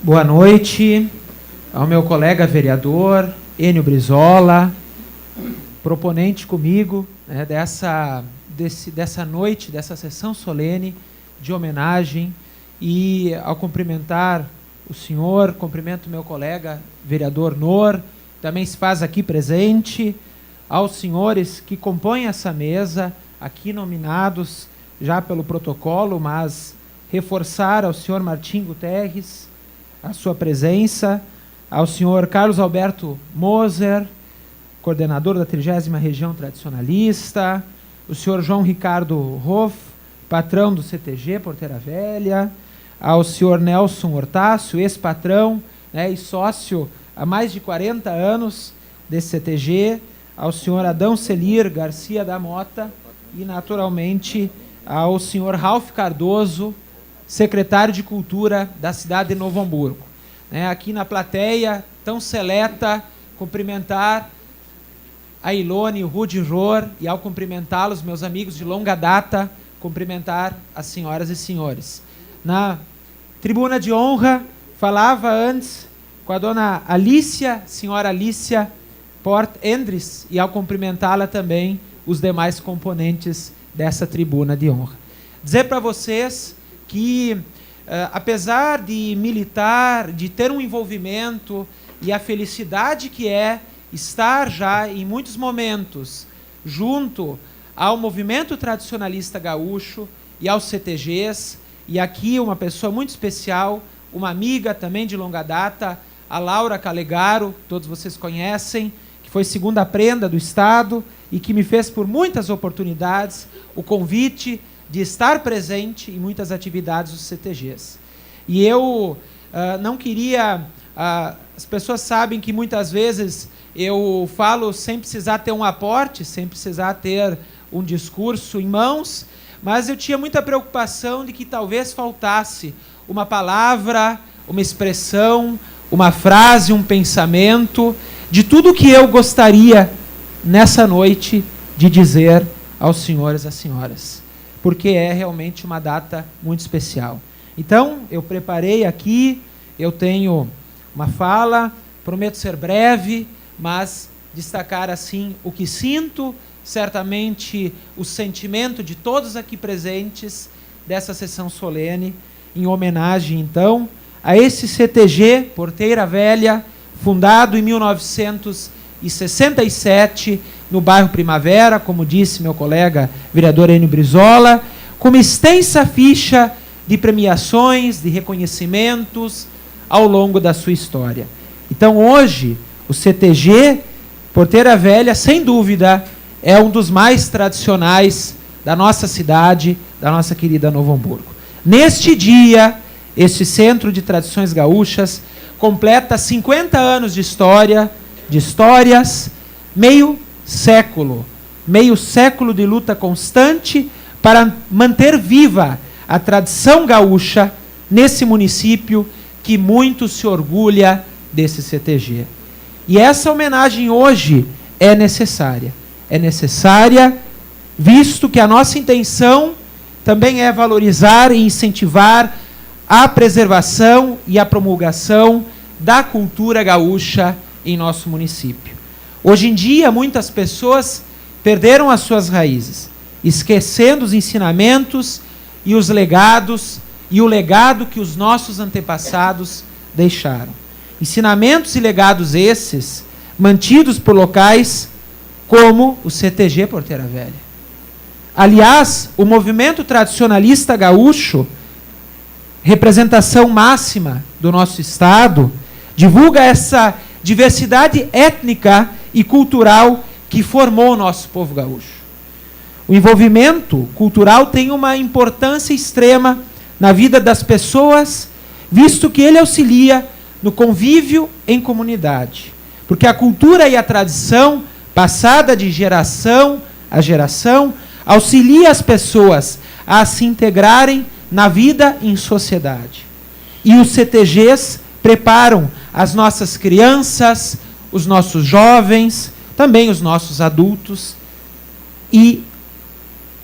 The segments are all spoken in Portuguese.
Boa noite ao meu colega vereador, Enio Brizola, proponente comigo, né, dessa noite, dessa sessão solene de homenagem, e ao cumprimentar o senhor, cumprimento meu colega vereador Nor, também se faz aqui presente, aos senhores que compõem essa mesa, aqui nominados já pelo protocolo, mas reforçar ao senhor Martim Guterres a sua presença, ao senhor Carlos Alberto Moser, coordenador da 30ª Região Tradicionalista, o senhor João Ricardo Hoff, patrão do CTG Porteira Velha, ao senhor Nelson Hortácio, ex-patrão, né, e sócio há mais de 40 anos desse CTG, ao senhor Adão Celir Garcia da Mota e, naturalmente, ao senhor Ralph Cardoso, secretário de Cultura da cidade de Novo Hamburgo. Aqui na plateia, tão seleta, cumprimentar a Ilone, o Rudi Jor, e ao cumprimentá-los, meus amigos de longa data, cumprimentar as senhoras e senhores. Na tribuna de honra, falava antes com a dona Alícia, senhora Alícia Port Endres, e ao cumprimentá-la também, os demais componentes dessa tribuna de honra. Dizer para vocês que, apesar de militar, de ter um envolvimento e a felicidade que é estar já em muitos momentos junto ao movimento tradicionalista gaúcho e aos CTGs, e aqui uma pessoa muito especial, uma amiga também de longa data, a Laura Calegaro, todos vocês conhecem, que foi segunda prenda do Estado e que me fez por muitas oportunidades o convite de estar presente em muitas atividades dos CTGs. E eu não queria... as pessoas sabem que muitas vezes eu falo sem precisar ter um aporte, sem precisar ter um discurso em mãos, mas eu tinha muita preocupação de que talvez faltasse uma palavra, uma expressão, uma frase, um pensamento, de tudo que eu gostaria nessa noite de dizer aos senhores e às senhoras, porque é realmente uma data muito especial. Então, eu preparei aqui, eu tenho uma fala, prometo ser breve, mas destacar assim o que sinto, certamente o sentimento de todos aqui presentes dessa sessão solene, em homenagem, então, a esse CTG Porteira Velha, fundado em 1967, no bairro Primavera, como disse meu colega vereador Enio Brizola, com uma extensa ficha de premiações, de reconhecimentos ao longo da sua história. Então, hoje, o CTG Porteira Velha, sem dúvida, é um dos mais tradicionais da nossa cidade, da nossa querida Novo Hamburgo. Neste dia, este Centro de Tradições Gaúchas completa 50 anos de história, de histórias, meio século de luta constante para manter viva a tradição gaúcha nesse município que muito se orgulha desse CTG. E essa homenagem hoje é necessária. É necessária, visto que a nossa intenção também é valorizar e incentivar a preservação e a promulgação da cultura gaúcha em nosso município. Hoje em dia, muitas pessoas perderam as suas raízes, esquecendo os ensinamentos e os legados, e o legado que os nossos antepassados deixaram. Ensinamentos e legados esses, mantidos por locais como o CTG Porteira Velha. Aliás, o movimento tradicionalista gaúcho, representação máxima do nosso Estado, divulga essa diversidade étnica e cultural que formou o nosso povo gaúcho. O envolvimento cultural tem uma importância extrema na vida das pessoas, visto que ele auxilia no convívio em comunidade. Porque a cultura e a tradição, passada de geração a geração, auxilia as pessoas a se integrarem na vida em sociedade. E os CTGs preparam as nossas crianças, os nossos jovens, também os nossos adultos, e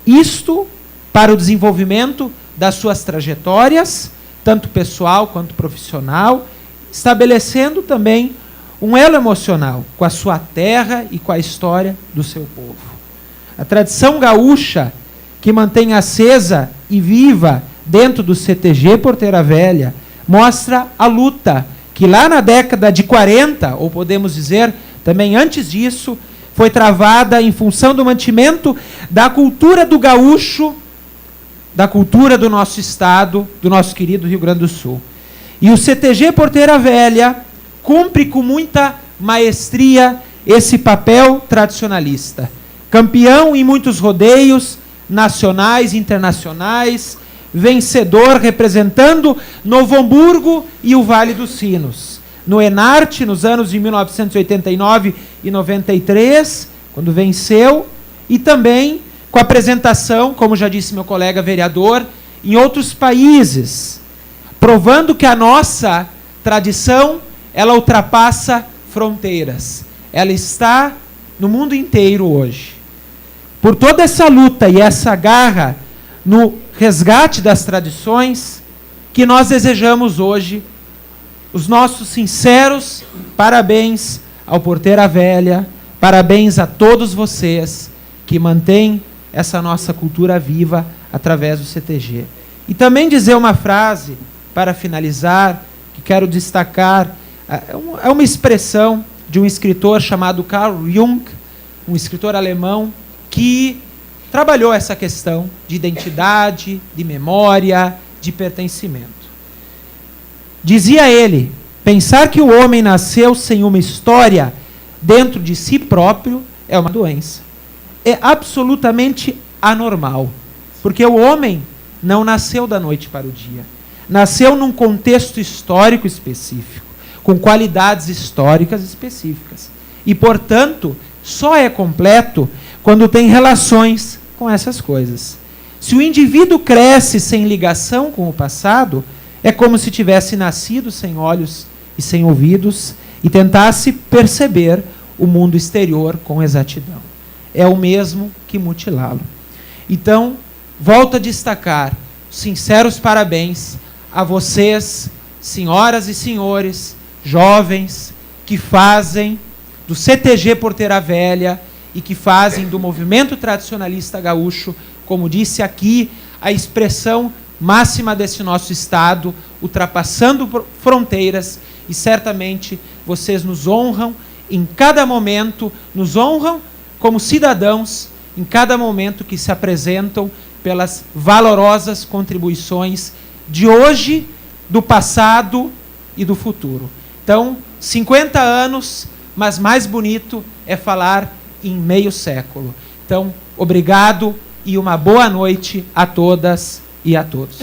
isto para o desenvolvimento das suas trajetórias, tanto pessoal quanto profissional, estabelecendo também um elo emocional com a sua terra e com a história do seu povo. A tradição gaúcha, que mantém acesa e viva dentro do CTG Porteira Velha, mostra a luta que lá na década de 40, ou podemos dizer também antes disso, foi travada em função do mantimento da cultura do gaúcho, da cultura do nosso estado, do nosso querido Rio Grande do Sul. E o CTG Porteira Velha cumpre com muita maestria esse papel tradicionalista. Campeão em muitos rodeios nacionais e internacionais, vencedor representando Novo Hamburgo e o Vale dos Sinos. No Enarte, nos anos de 1989 e 93, quando venceu, e também com a apresentação, como já disse meu colega vereador, em outros países, provando que a nossa tradição, ela ultrapassa fronteiras. Ela está no mundo inteiro hoje. Por toda essa luta e essa garra no resgate das tradições, que nós desejamos hoje os nossos sinceros parabéns ao Porteira Velha, parabéns a todos vocês que mantêm essa nossa cultura viva através do CTG. E também dizer uma frase, para finalizar, que quero destacar, é uma expressão de um escritor chamado Carl Jung, um escritor alemão, que trabalhou essa questão de identidade, de memória, de pertencimento. Dizia ele, pensar que o homem nasceu sem uma história dentro de si próprio é uma doença. É absolutamente anormal, porque o homem não nasceu da noite para o dia. Nasceu num contexto histórico específico, com qualidades históricas específicas. E, portanto, só é completo quando tem relações com essas coisas. Se o indivíduo cresce sem ligação com o passado, é como se tivesse nascido sem olhos e sem ouvidos e tentasse perceber o mundo exterior com exatidão. É o mesmo que mutilá-lo. Então, volto a destacar sinceros parabéns a vocês, senhoras e senhores, jovens, que fazem do CTG Porteira Velha e que fazem do movimento tradicionalista gaúcho, como disse aqui, a expressão máxima desse nosso estado, ultrapassando fronteiras, e certamente vocês nos honram em cada momento, nos honram como cidadãos em cada momento que se apresentam pelas valorosas contribuições de hoje, do passado e do futuro. Então, 50 anos, mas mais bonito é falar em meio século. Então, obrigado e uma boa noite a todas e a todos.